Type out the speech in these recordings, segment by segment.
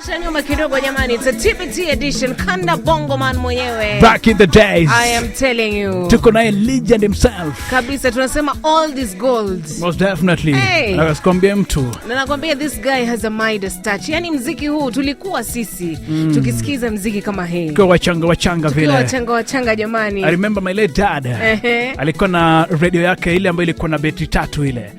Acha nyuma kidogo jamani, it's a TBT edition. Kanda Bongo man mwenyewe. Back in the days. I am telling you. Tuko naye legend himself. Kabisa tunasema all this gold. Most definitely. Hey. Nakwambia mtu. Na nakwambia this guy has a Midas touch. Yani mziki huu tulikuwa sisi tukisikiza mziki kama hii. Tukiwa wachanga vile. Tukiwa wachanga jamani. I remember my late dad. Alikuwa na radio yake ile ambayo ilikuwa na betri 3 ile.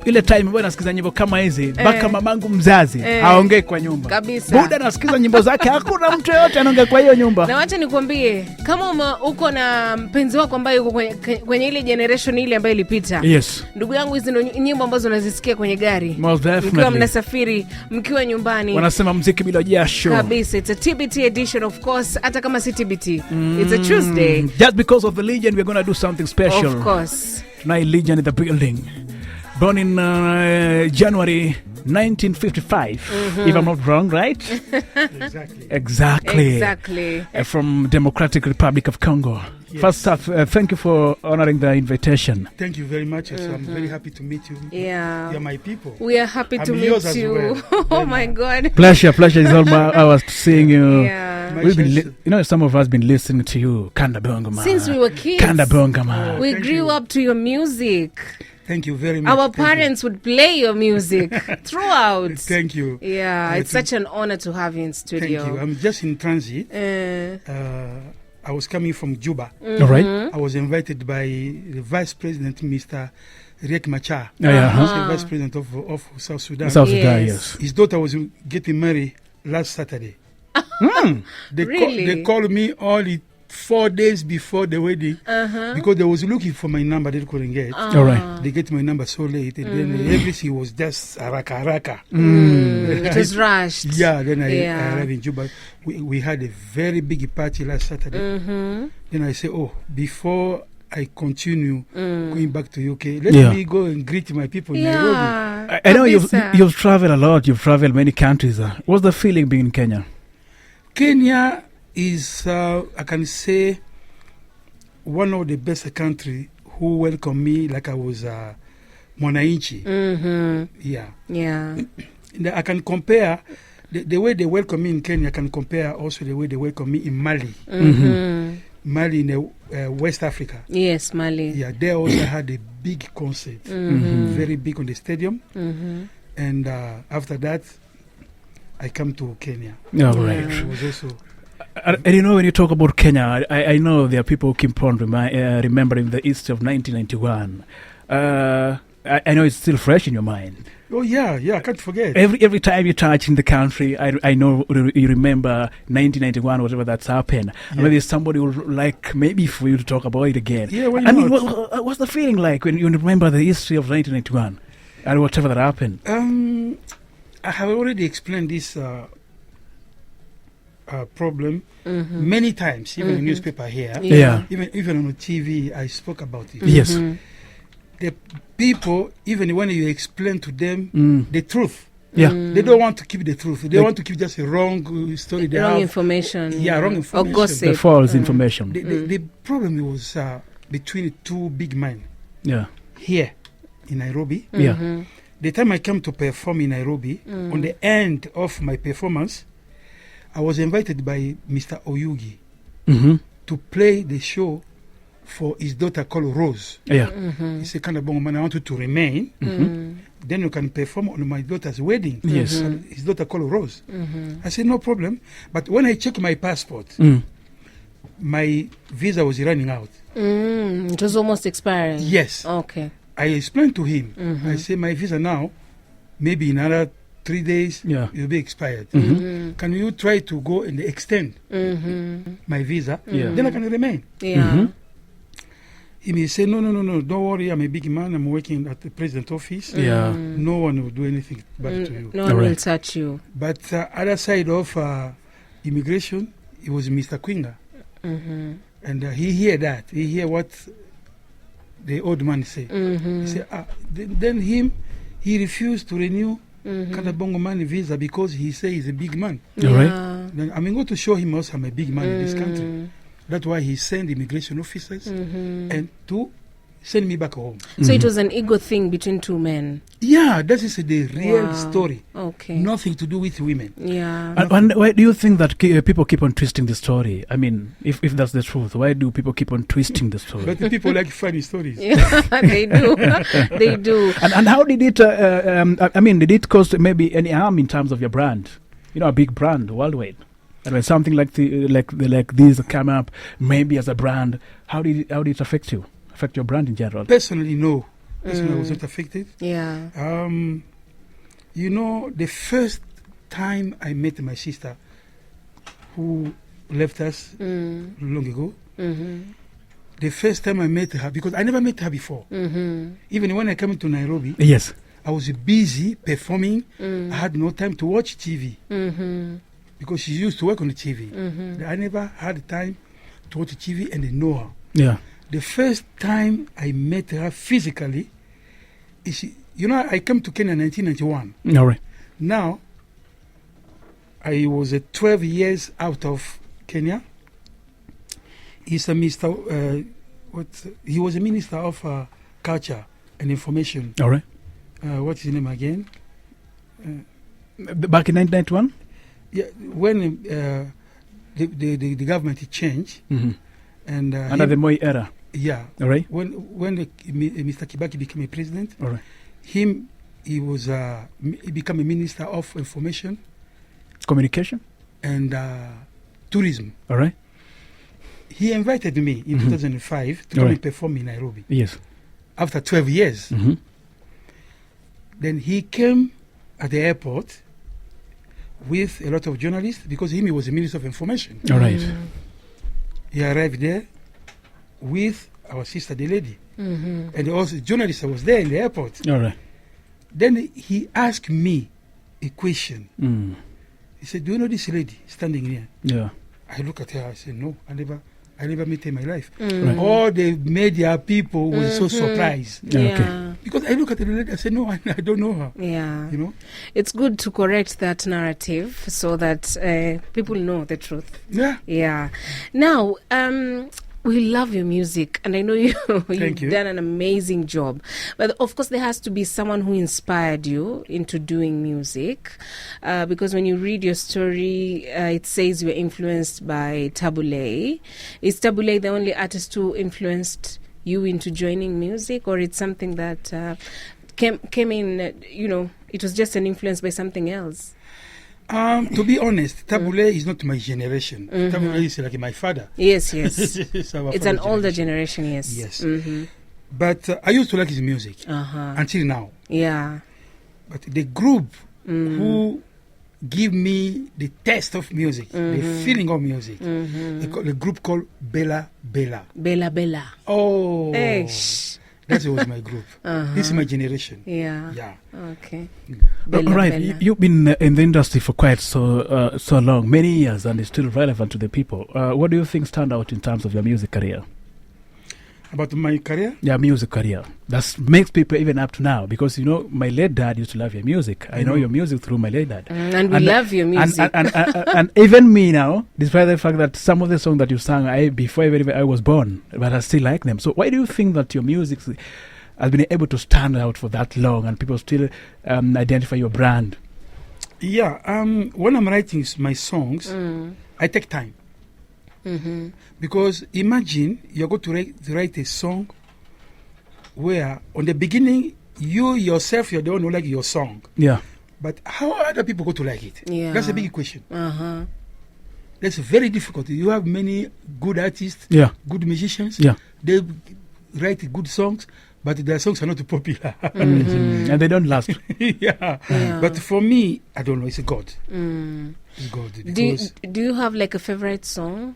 Ile time ambayo nasikiza nyimbo kama hizi, mpaka mamangu mzazi aongee kwa nyumba. Kabisa. Buda nasikiza nyimbo zake, hakuna mtu yote anaongea kwa hiyo nyumba. Na wacha nikwambie, kama uko na mpenzi wako ambaye yuko kwenye ile generation ile ambayo ilipita. Yes. Ndugu yangu, hizi ndio nyimbo ambazo unazisikia kwenye gari. Most definitely. Mkiwa mnasafiri, mkiwa nyumbani. Wanasema muziki bila jasho. Kabisa. It's a TBT edition of course, hata kama si TBT. It's a Tuesday. Just because of the legend we're going to do something special. Of course. Tonight legend in the building. Born in January 1955, if I'm not wrong, right? Exactly. From Democratic Republic of Congo. Yes. First off, thank you for honoring the invitation. Thank you very much. I'm very happy to meet you. Yeah. You're my people. We are happy to meet you. Well. Oh my God. Pleasure is all ours to seeing you. Yeah. We've been, some of us been listening to you, Kanda Bongo man. Since we were kids. Kanda Bongo man. We grew up to your music. Thank you very much. Our parents would play your music throughout. Thank you. Yeah, it's such an honor to have you in studio. Thank you. I'm just in transit. I was coming from Juba. All right. I was invited by the Vice President, Mr. Riek Machar. He's the Vice President of South Sudan. Sudan, yes. His daughter was getting married last Saturday. They called me only 4 days before the wedding because they was looking for my number they couldn't get. All right. They get my number so late and then everything was just araka. It was rushed. Yeah, then I arrived in Juba. We had a very big party last Saturday. Then I said, before I continue going back to UK, let me go and greet my people in Nairobi. I know you've traveled a lot. You've traveled many countries. What's the feeling being in Kenya? Kenya is, I can say, one of the best country who welcomed me like I was Mwanamke. Yeah. I can compare the way they welcome me in Kenya. I can compare also the way they welcome me in Mali. Mali in West Africa. Yes, Mali. Yeah, they also had a big concert, very big on the stadium. And after that, I come to Kenya. Yeah, right. It was also. And you know, when you talk about Kenya, I know there are people who keep on remembering the East of 1991. I know it's still fresh in your mind. Oh yeah, I can't forget. Every time you touch in the country, I know you remember 1991, whatever that's happened. Yeah. Maybe somebody would like maybe for you to talk about it again. Yeah, why not? I mean, what's the feeling like when you remember the history of 1991 and whatever that happened? I have already explained this problem many times, even in the newspaper here. Yeah. Even on the TV, I spoke about it. Yes. The people, even when you explain to them the truth, they don't want to keep the truth. They want to keep just a wrong story. Wrong information. Yeah, wrong information. Or gossip. The false information. The problem was between two big men. Yeah. Here in Nairobi. Yeah. The time I came to perform in Nairobi, on the end of my performance, I was invited by Mr. Oyugi to play the show for his daughter called Rose. Yeah. He said, Kanda Bongo man, I want you to remain. Then you can perform on my daughter's wedding. Yes. His daughter called Rose. I said, no problem. But when I checked my passport, my visa was running out. It was almost expiring. Yes. Okay. I explained to him. I said, my visa now, maybe in another 3 days, it will be expired. Can you try to go and extend my visa? Then I can remain. Yeah. He said, no, don't worry, I'm a big man, I'm working at the president's office. Yeah. No one will do anything bad to you. No one will touch you. But other side of immigration, it was Mr. Kwinga. And he hear what the old man said. He said, then he refused to renew Kanda Bongo man visa because he said he's a big man. Yeah. Right. Then I'm going to show him also I'm a big man in this country. That's why he sent immigration officers and to send me back home. So it was an ego thing between two men. Yeah, that is the real Wow. story. Okay. Nothing to do with women. Yeah. And why do you think that people keep on twisting the story? I mean, if that's the truth, why do people keep on twisting the story? But the people like funny stories. Yeah, they do. They do. And how did it? Did it cause maybe any harm in terms of your brand? You know, a big brand worldwide. And when something like these come up, maybe as a brand, how did it affect you? Affect your brand in general? Personally, no. Personally, I was not affected. Yeah. The first time I met my sister, who left us long ago, the first time I met her, because I never met her before. Even when I came to Nairobi, Yes. I was busy performing. I had no time to watch TV because she used to work on the TV. I never had time to watch TV and know her. Yeah. The first time I met her physically, I came to Kenya in 1991. All right. Now, I was 12 years out of Kenya. He's a minister. He was a minister of culture and information. All right. What's his name again? Back in 1991. Yeah, when the government changed, and Under the Moi era. yeah, All right. when Mr. Kibaki became a president, All right. he became a minister of information Communication. and tourism. All right. He invited me in 2005 to come Right. and perform in Nairobi Yes. after 12 years. Then he came at the airport with a lot of journalists because he was a minister of information. All right. He arrived there with our sister, the lady, and also journalists that was there in the airport. All right. Then he asked me a question. Mm. He said, "Do you know this lady standing here?" Yeah. I look at her. I said, "No, I never met her in my life." Right. All the media people was so surprised Yeah, okay. Yeah. because I look at the lady. I said, "No, I don't know her." Yeah. You know? It's good to correct that narrative so that people know the truth. Yeah. Yeah. Now, we love your music, and I know you've you. done an amazing job. But of course, there has to be someone who inspired you into doing music, because when you read your story, it says you were influenced by Tabule. Is Tabule the only artist who influenced you into joining music, or it's something that came in? It was just an influence by something else. To be honest, Tabule is not my generation. Tabule is like my father. Yes, yes. It's our It's an father older generation, yes. Yes. But I used to like his music until now. Yeah. But the group who give me the taste of music, the feeling of music, the group called Bella Bella. Bella Bella. Oh, Eish. that was my group. This is my generation. Yeah. Yeah. Okay. All right. Bella. You've been in the industry for quite so long, many years, and it's still relevant to the people. What do you think stand out in terms of your music career? About my career? Yeah, music career. That makes people even up to now, because my late dad used to love your music. I know your music through my late dad. And we love your music. And even me now, despite the fact that some of the songs that you sang before even I was born, but I still like them. So why do you think that your music has been able to stand out for that long and people still identify your brand? Yeah. When I'm writing my songs, I take time. Because imagine you're going to write a song where on the beginning you yourself you're the one who like your song. Yeah. But how are other people going to like it? Yeah. That's a big question. That's very difficult. You have many good artists, Yeah. good musicians. Yeah. They write good songs, but their songs are not popular. And they don't last. Yeah. But for me, I don't know. It's a God. It's God. Do you have like a favorite song?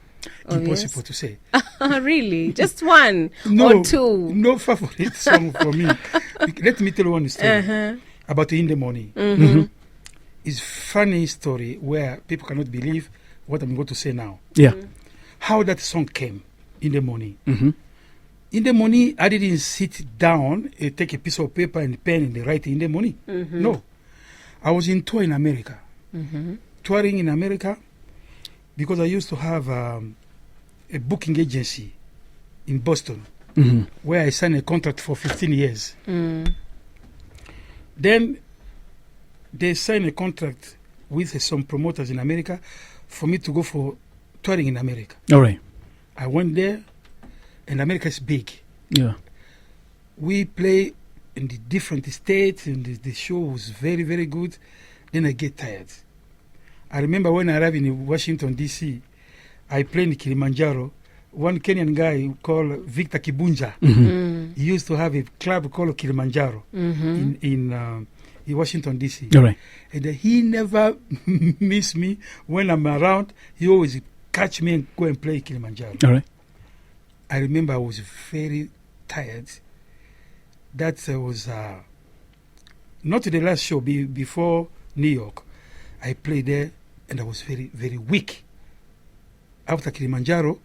Impossible to say. Really? Just one No, or two? no favorite song for me. Let me tell you one story about In the Morning. It's funny story where people cannot believe what I'm going to say now. Yeah. How that song came, In the Morning. In the morning, I didn't sit down, take a piece of paper and pen and write In the Morning. No. I was in tour in America. Touring in America because I used to have a booking agency in Boston. where I signed a contract for 15 years. Mm. Then they signed a contract with some promoters in America for me to go for touring in America. All right. I went there, and America is big. Yeah. We play in the different states, and the show was very, very good. Then I get tired. I remember when I arrived in Washington, D.C., I played in Kilimanjaro. One Kenyan guy called Victor Kibunja, he used to have a club called Kilimanjaro in Washington, D.C. All right. And he never miss me when I'm around. He always catch me and go and play Kilimanjaro. All right. I remember I was very tired. That was not the last show, before New York. I played there, and I was very, very weak. After Kilimanjaro,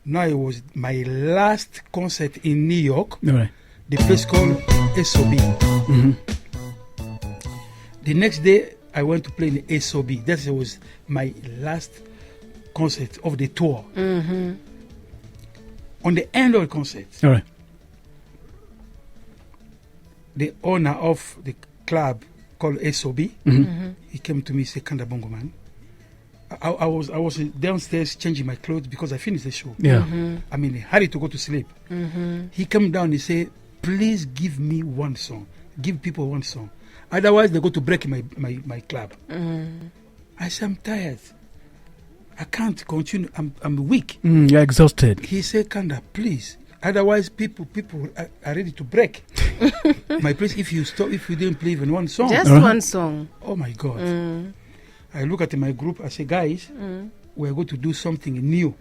now it was my last concert in New York. All right. The place called SOB. The next day, I went to play in the SOB. That was my last concert of the tour. On the end of the concert, All right. the owner of the club called SOB, he came to me and said, Kanda Bongo, man. I was downstairs changing my clothes because I finished the show. Yeah. I'm in a hurry to go to sleep. He came down and he said, please give me one song. Give people one song. Otherwise, they go to break my club. I said, I'm tired. I can't continue. I'm weak. You're exhausted. He said, Kanda, please. Otherwise, people are ready to break. My place, if you didn't play even one song. Just one song. Oh, my God. I look at my group, I say, guys, we're going to do something new.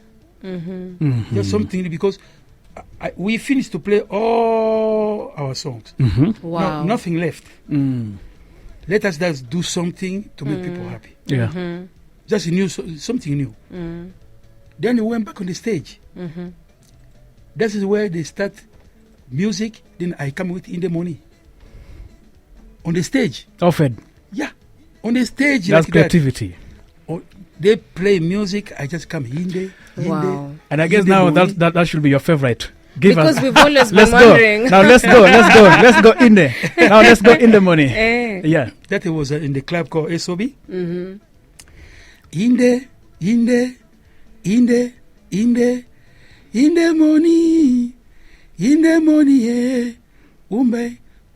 Just something new, because we finished to play all our songs. Wow. Nothing left. Let us just do something to make people happy. Yeah. Just something new. Then we went back on the stage. This is where they start music. Then I come with in the morning. On the stage. Offered. Yeah. On the stage. That's like creativity. That. They play music. I just come in there. Wow. And I guess now that should be your favorite. Because we've always been let's wondering. go. Now let's go in there. Now let's go in the money. Yeah. That was in the club called SOB. In the money, yeah.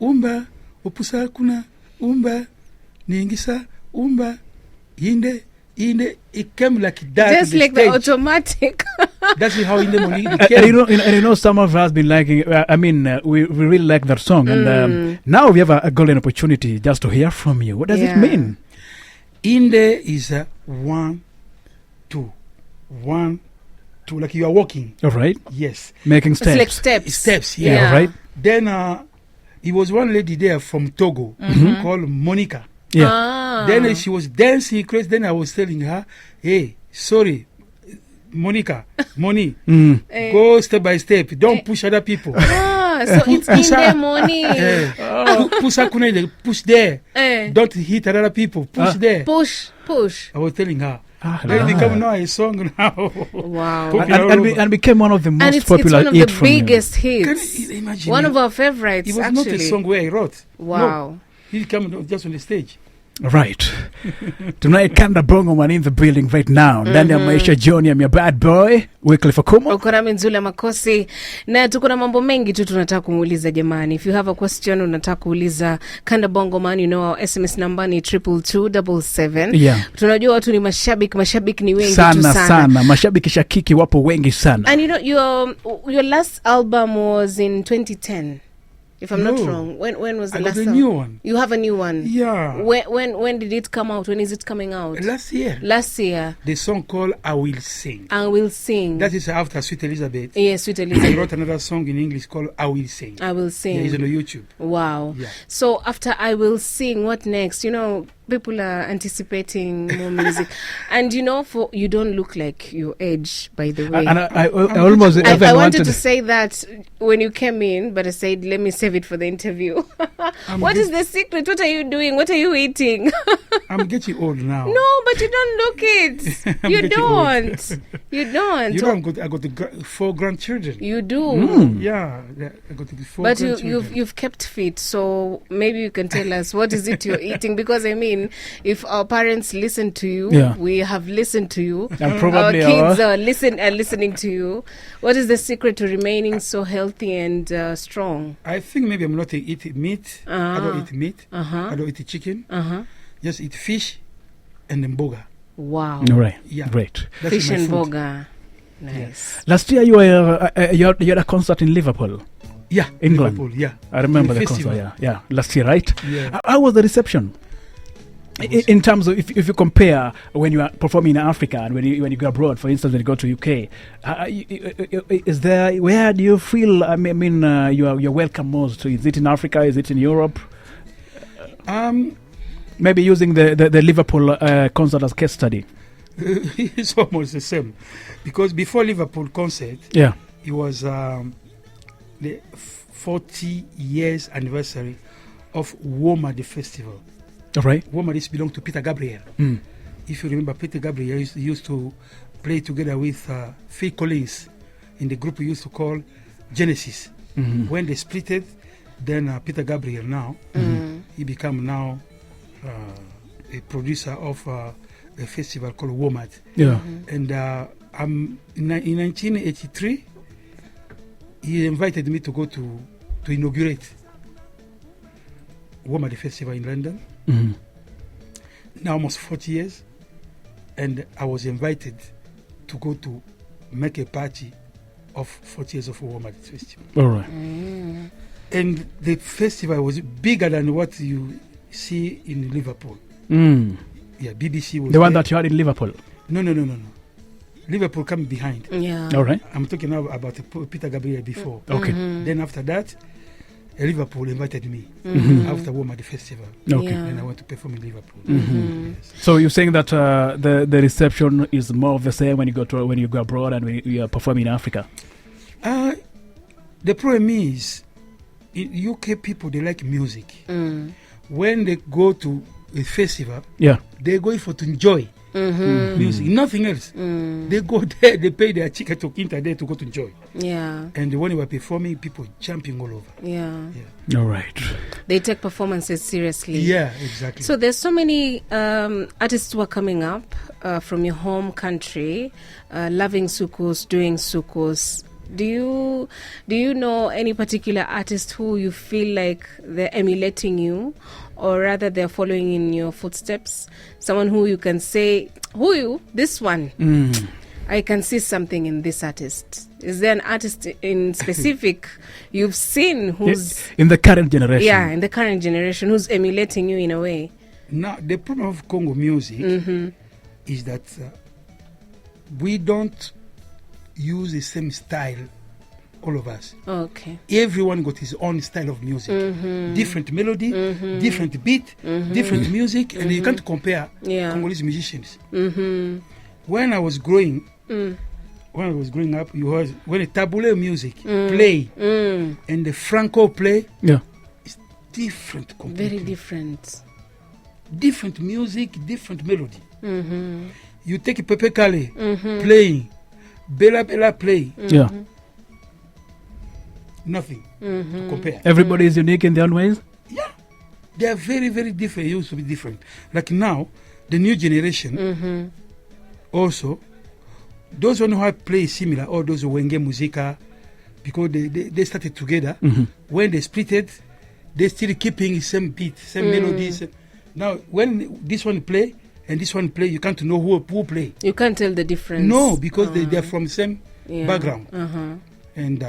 Umba, opusa kuna, umba, ningisa, umba, it came like that. Just like the automatic. That's how in the money it and came. you know, some of us have been liking, we really like that song. And now we have a golden opportunity just to hear from you. What does it mean? Inde is a 1, 2, 1, 2, like you are walking. All right. Yes. Making steps. It's like steps. Steps, Yeah. All right. Then it was one lady there from Togo called Monica. Yeah. Then she was dancing crazy. Then I was telling her, hey, sorry, Monica, Moni, go step by step. Don't push other people. So it's in the morning. Push there. Don't hit other people. Push there. Push. I was telling her. Then it become now a song now. Wow. And became one of the most popular it's one of the biggest hits. Can you imagine? One of our favorites, It was actually. not a song where I wrote. Wow. No. He came just on the stage. Right. Tonight, Kanda Bongo man in the building right now. Ndani ya Maisha Johnny, I'm your bad boy. Wycliffe Akumo. Uko nami Nzula Makosi. Na tuko na mambo mengi tu tunataka kumuuliza jamani. If you have a question unataka kuuliza Kanda Bongo man, you know our SMS number ni 22277. Yeah. Tunajua watu ni mashabiki ni wengi sana, tu sana. Mashabiki shakiki wapo wengi sana. And you know your last album was in 2010. If I'm not wrong, when was the last I got a album? new one. You have a new one? Yeah. When did it come out? When is it coming out? Last year. Last year. The song called I Will Sing. I Will Sing. That is after Sweet Elizabeth. Yes, Sweet I Elizabeth. wrote another song in English called I Will Sing. I Will Sing. Yeah, it's on YouTube. Wow. Yeah. So after I Will Sing, what next? You know, people are anticipating more music. And you know, you don't look like your age, by the way. And I almost I wanted to say that when you came in, but I said, let me save save it for the interview. What is the secret? What are you doing? What are you eating? I'm getting old now. No, but you don't look it. You don't. You don't. You know, I got 4 grandchildren. You do. Yeah, I got 4 But grandchildren. you've kept fit, so maybe you can tell us what is it you're eating, because I mean, if our parents listen to you, we have listened to you, and probably our kids are listening to you. What is the secret to remaining so healthy and strong? I think maybe I'm not eating meat. I don't eat meat. I don't eat chicken. Just eat fish and then boga. Wow. All right. Yeah. Great. That's Fish my and food. boga. Nice. Last year you had a concert in Liverpool. Yeah, England. Liverpool, yeah. I remember the Festival. concert. Yeah. Last year, right? Yeah. How was the reception? In terms of if you compare when you are performing in Africa and when you go abroad, for instance, when you go to UK, is there, where do you feel? I mean, you're welcome most? Is it in Africa? Is it in Europe? Maybe using the Liverpool concert as case study. It's almost the same, because before Liverpool concert, it was the 40 years anniversary of Woma the festival. All right. Woma this belonged to Peter Gabriel. If you remember, Peter Gabriel used to play together with Phil Collins in the group we used to call Genesis. When they splitted, then Peter Gabriel now, he became now a producer of a festival called Womat. Yeah. And in 1983, he invited me to go to inaugurate Womat festival in London. Now almost 40 years, and I was invited to go to make a party of 40 years of Womat festival. All right. And the festival was bigger than what you see in Liverpool. Yeah, BBC was the one there. that you had in Liverpool. No. Liverpool came behind. Yeah. All right. I'm talking now about Peter Gabriel before. Okay. Then after that, Liverpool invited me after Womat festival. Okay. Yeah. And I went to perform in Liverpool. Yes. So you're saying that the reception is more of the same when you go abroad and when you are performing in Africa? The problem is, in UK people, they like music. When they go to a festival, they're going for to enjoy music, nothing else. They go there, they pay their ticket to enter there to go to enjoy. Yeah. And when they were performing, people jumping all over. Yeah. All right. They take performances seriously. Yeah, exactly. So there's so many artists who are coming up from your home country, loving sukus, doing sukus. Do you know any particular artist who you feel like they're emulating you, or rather they're following in your footsteps? Someone who you can say, this one, I can see something in this artist. Is there an artist in specific you've seen who's in the current generation? Yeah, in the current generation, who's emulating you in a way? Now, the problem of Congo music is that we don't use the same style, all of us. Okay. Everyone got his own style of music. Different melody, different beat, different music, and you can't compare Congolese musicians. When I was growing up, when a tabule music play and the Franco play, it's different completely. Very different. Different music, different melody. You take Pepe Kale playing, Bella Bella play. Nothing to compare. Everybody is unique in their own ways? Yeah. They are very, very different. It used to be different. Like now, the new generation also, those one who have played similar, or those who Wenge Musica, because they started together. When they splitted, they still keeping the same beat, same melodies. Now, when this one play and this one play, you can't know who play. You can't tell the difference. No, because they are from the same background. And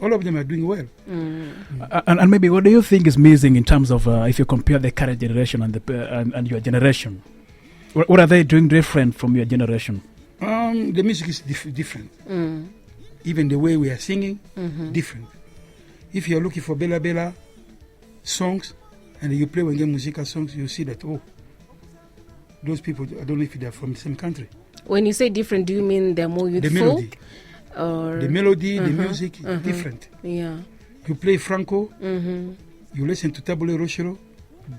all of them are doing well. And maybe what do you think is missing in terms of if you compare the current generation and your generation? What are they doing different from your generation? The music is different. Even the way we are singing, different. If you are looking for Bella Bella songs and you play Wenge Musica songs, you see that, those people, I don't know if they are from the same country. When you say different, do you mean they're more youthful? The melody, the music, different. Yeah. you play Franco, Mm-hmm. you listen to Tabule Rochero,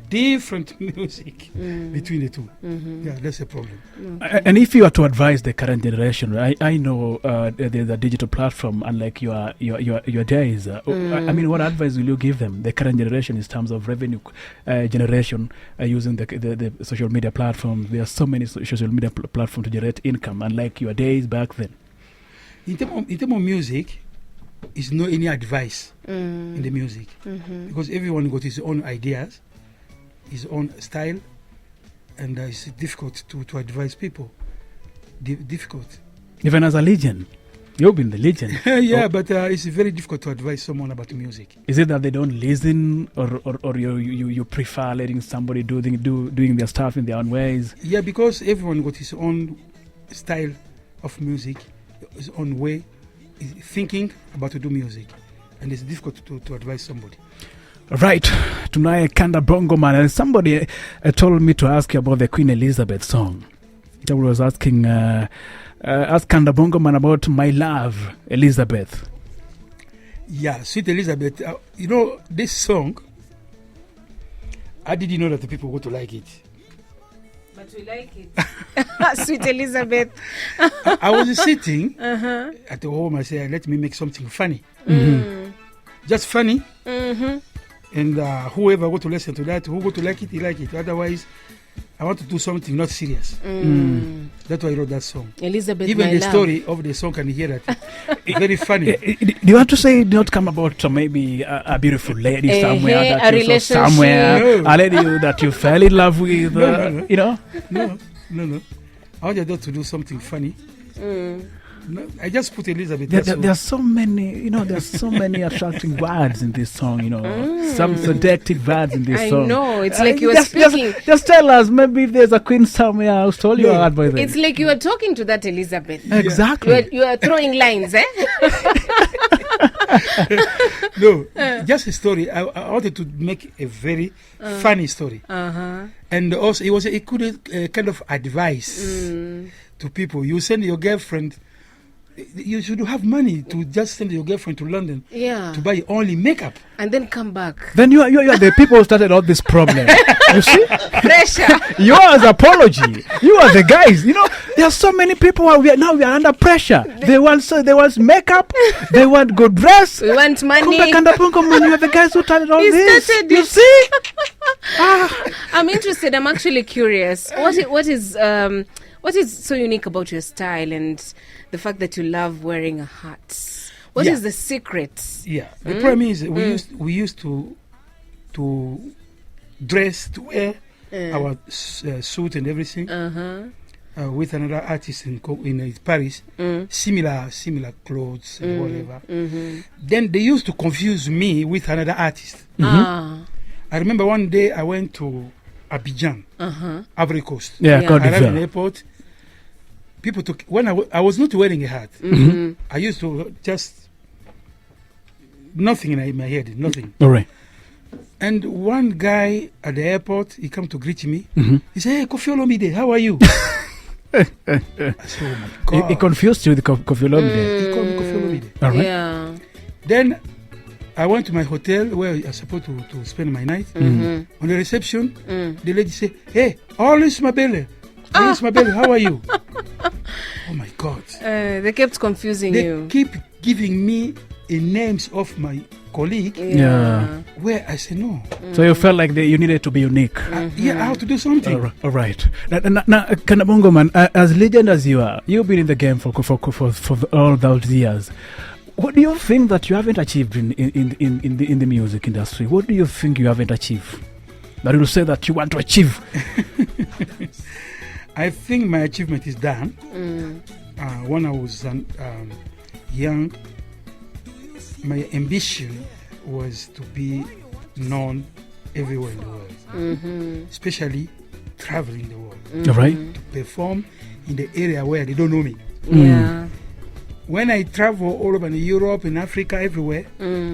different music between the two. Mm-hmm. Yeah, that's a problem. And if you are to advise the current generation, I know there's a digital platform, unlike your days. I mean, what advice will you give them, the current generation, in terms of revenue generation using the social media platforms? There are so many social media platforms to generate income, unlike your days back then. In terms of music, is no any advice in the music because everyone got his own ideas, his own style, and it's difficult to advise people. Difficult. Even as a legend, you've been the legend. Yeah, but it's very difficult to advise someone about music. Is it that they don't listen, or you prefer letting somebody doing their stuff in their own ways? Yeah, because everyone got his own style of music, his own way thinking about to do music, and it's difficult to advise somebody. Right, tonight Kanda Bongo man, and somebody told me to ask you about the Queen Elizabeth song. I was asking ask Kanda Bongo man about My Love Elizabeth. Yeah, Sweet Elizabeth. You know this song. I didn't know that the people would to like it. But we like it. Sweet Elizabeth. I was sitting at the home. I said, let me make something funny. Just funny. And whoever go to listen to that, who go to like it, he like it. Otherwise, I want to do something not serious. That's why I wrote that song. Elizabeth, even my the love. story of the song, can you hear that? Very funny. Do you want to say it did not come about maybe a beautiful lady somewhere a that you saw relationship. somewhere, No. a lady that you fell in love with, No. you know? No. I wanted to do something funny. No, I just put Elizabeth. There are so many, there's so many attracting words in this song, some seductive words in this I song. know, it's like you were just, speaking. Just tell us, maybe if there's a queen somewhere who stole your heart by then. It's like you were talking to that Elizabeth. Exactly. You are throwing lines, eh? No, just a story. I wanted to make a very funny story. And also, it was a good kind of advice to people. You send your girlfriend, you should have money to just send your girlfriend to London to buy only makeup. And then come back. Then you are the people who started all this problem. You see? Pressure. Yours apology. You are the guys. There are so many people who we are under pressure. They want makeup. They want good dress. We want money. You are the guys who started all this. You it. see? I'm interested. I'm actually curious. What is so unique about your style and the fact that you love wearing a hat? What is the secret? Yeah, the problem is we used to dress, to wear our suit and everything with another artist in Paris, similar clothes and whatever. Then they used to confuse me with another artist. I remember one day I went to Abidjan, Ivory Coast. Yeah. I arrived in the airport. People took, when I was not wearing a hat, I used to just nothing in my head, nothing. All right. And one guy at the airport, he come to greet me. He said, "Hey, Kofi Olomide, how are you?" I said, "Oh my God!" He confused you with Kofi Olomide. He called me Kofi Olomide. All right. Yeah. Then I went to my hotel where I was supposed to spend my night. On the reception, the lady said, "Hey, Alice Mabele. Alice Mabele, how are you?" Oh my God. They kept confusing you. They keep giving me the names of my colleague Yeah. where I said no. So you felt like you needed to be unique. Yeah, I have to do something. All right. Now, Kanda Bongo man, as legend as you are, you've been in the game for all those years. What do you think that you haven't achieved in the music industry? What do you think you haven't achieved that you say that you want to achieve? I think my achievement is done. When I was young, my ambition was to be known everywhere in the world, especially traveling the world, All right. to perform in the area where they don't know me. Yeah. When I travel all over in Europe, in Africa, everywhere,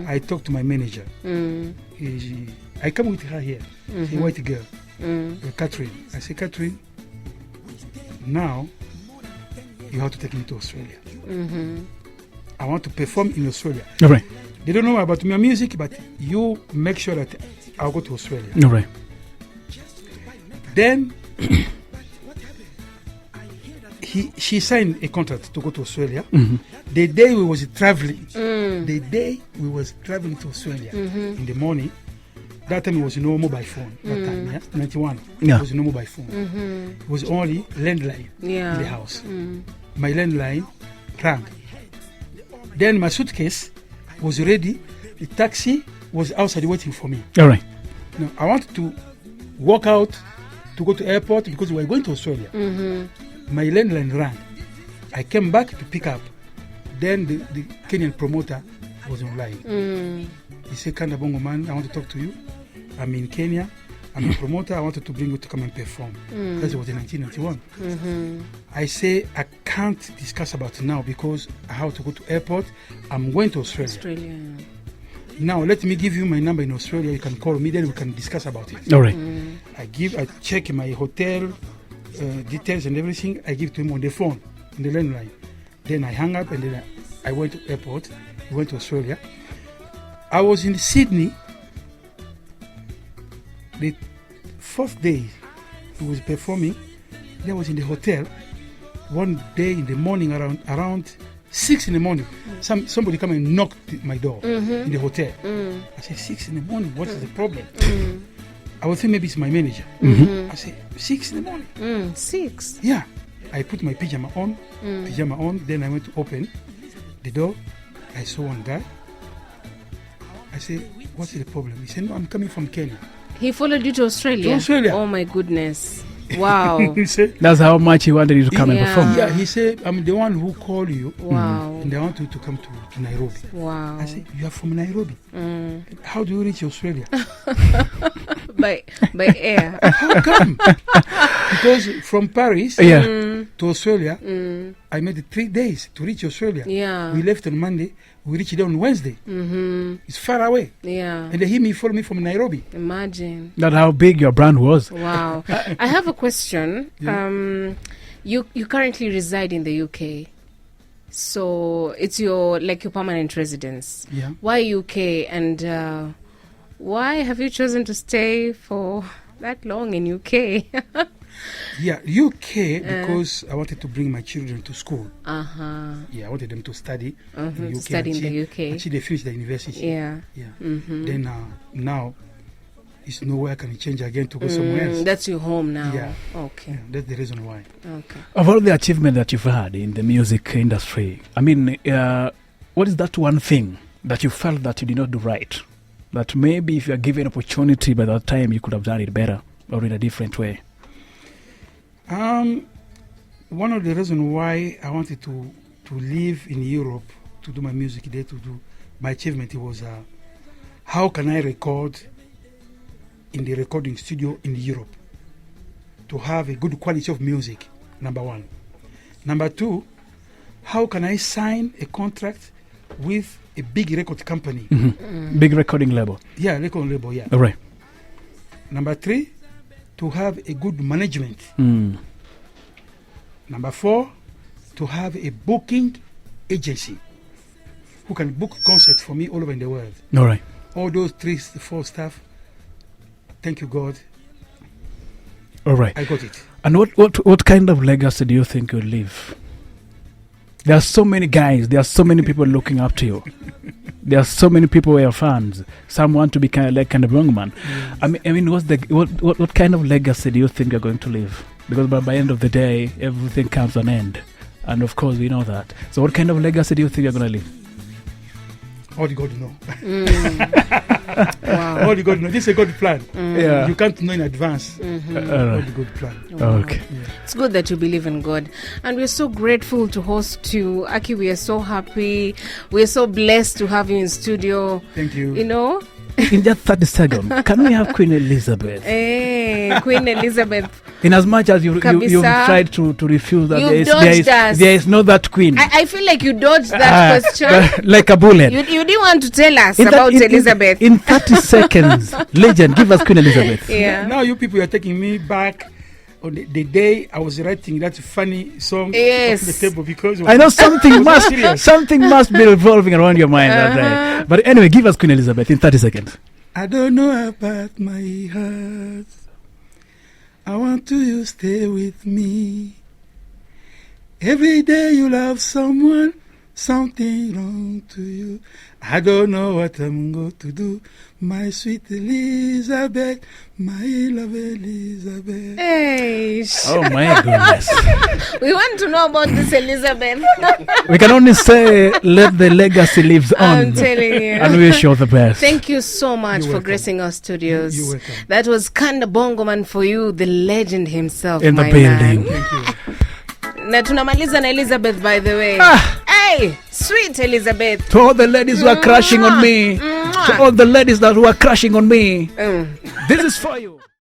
I talk to my manager. I come with her here, a white girl, Catherine. I say, Catherine, now you have to take me to Australia. I want to perform in Australia. All right. They don't know about my music, but you make sure that I'll go to Australia. All right. Then she signed a contract to go to Australia. The day we was traveling, to Australia in the morning. That time it was no mobile phone. That time, 91. Yeah. It was no mobile phone. It was only landline in the house. My landline rang. Then my suitcase was ready. The taxi was outside waiting for me. All right. Now, I wanted to walk out to go to airport because we were going to Australia. My landline rang. I came back to pick up. Then the Kenyan promoter was online. He said, Kanda Bongo man, I want to talk to you. I'm in Kenya. I'm a promoter. I wanted to bring you to come and perform. That was in 1991. I say, I can't discuss about it now because I have to go to airport. I'm going to Australia. Now, let me give you my number in Australia. You can call me, then we can discuss about it. All right. I check my hotel details and everything. I give to him on the phone, on the landline. Then I hung up and then I went to airport. We went to Australia. I was in Sydney. The fourth day he was performing. I was in the hotel. One day in the morning, around 6 in the morning, somebody come and knocked my door in the hotel. I said, 6 in the morning, what is the problem? I would think maybe it's my manager. I said, 6 in the morning? 6? Yeah. I put my pyjama on, then I went to open the door. I saw one guy. I said, what's the problem? He said, no, I'm coming from Kenya. He followed you to Australia? To Australia. Oh my goodness. Wow. He said, that's how much he wanted you to come and perform. Yeah, he said, I'm the one who called you. Wow. And I want you to come to Nairobi. Wow. I said, you are from Nairobi. How do you reach Australia? by air. How come? Because from Paris to Australia, I made 3 days to reach Australia. Yeah. We left on Monday. We reached there on Wednesday. It's far away. Yeah. And he followed me from Nairobi. Imagine. That's how big your brand was. Wow. I have a question. Yeah. You currently reside in the UK. So it's your permanent residence. Yeah. Why UK, and why have you chosen to stay for that long in UK? Yeah, UK because I wanted to bring my children to school. Yeah, I wanted them to study in the UK. To study in the UK. Until they finish the university. Yeah. Then now, it's nowhere I can change again to go somewhere else. That's your home now. Yeah. Okay. Yeah, that's the reason why. Okay. Of all the achievement that you've had in the music industry, I mean, what is that one thing that you felt that you did not do right? That maybe if you are given opportunity by that time, you could have done it better or in a different way? One of the reasons why I wanted to live in Europe to do my music there, to do my achievement, it was how can I record in the recording studio in Europe to have a good quality of music, number one. Number two, how can I sign a contract with a big record company? Big recording label. Yeah, record label, yeah. All right. Number three, to have a good management. Number four, to have a booking agency who can book concerts for me all over in the world. All right. All those 3-4 stuff, thank you God, all right, I got it. And what kind of legacy do you think you'll leave? There are so many guys, there are so many people looking up to you. There are so many people who are your fans. Some want to be kind of like Kanda Bongo man. Yes. I mean, what kind of legacy do you think you're going to leave? Because by the end of the day, everything comes to an end, and of course we know that. So, what kind of legacy do you think you're going to leave? All the God know. Wow. All the God know. This is a good plan. Yeah. You can't know in advance. All the good plan. Wow. Okay. Yeah. It's good that you believe in God. And we're so grateful to host you. Aki, we are so happy. We're so blessed to have you in studio. Thank you. You know? In just 30 seconds, can we have Queen Elizabeth? Hey, Queen Elizabeth. In as much as you've tried to refuse that, there is no that Queen. I feel like you dodged that question. Like a bullet. You didn't want to tell us about Elizabeth. In 30 seconds, legend, give us Queen Elizabeth. Yeah. Now you people are taking me back on the day I was writing that funny song Yes. on the table because I know something it was serious. something must be revolving around your mind that day. But anyway, give us Queen Elizabeth in 30 seconds. I don't know about my heart. I want you stay with me. Every day you love someone, something wrong to you. I don't know what I'm going to do. My sweet Elizabeth, my love Elizabeth. Hey, Oh my goodness. we want to know about this Elizabeth. We can only say let the legacy lives on. I'm telling you. And we wish you all the best. Thank you so much You're for welcome. gracing our studios. You're welcome. That was Kanda Bongo man for you, the legend himself. In the my building. man. Thank you. Na tunamaliza na Elizabeth, by the way. Hey, sweet Elizabeth. To all the ladies who are crushing on me, to all the ladies that who are crushing on me, this is for you.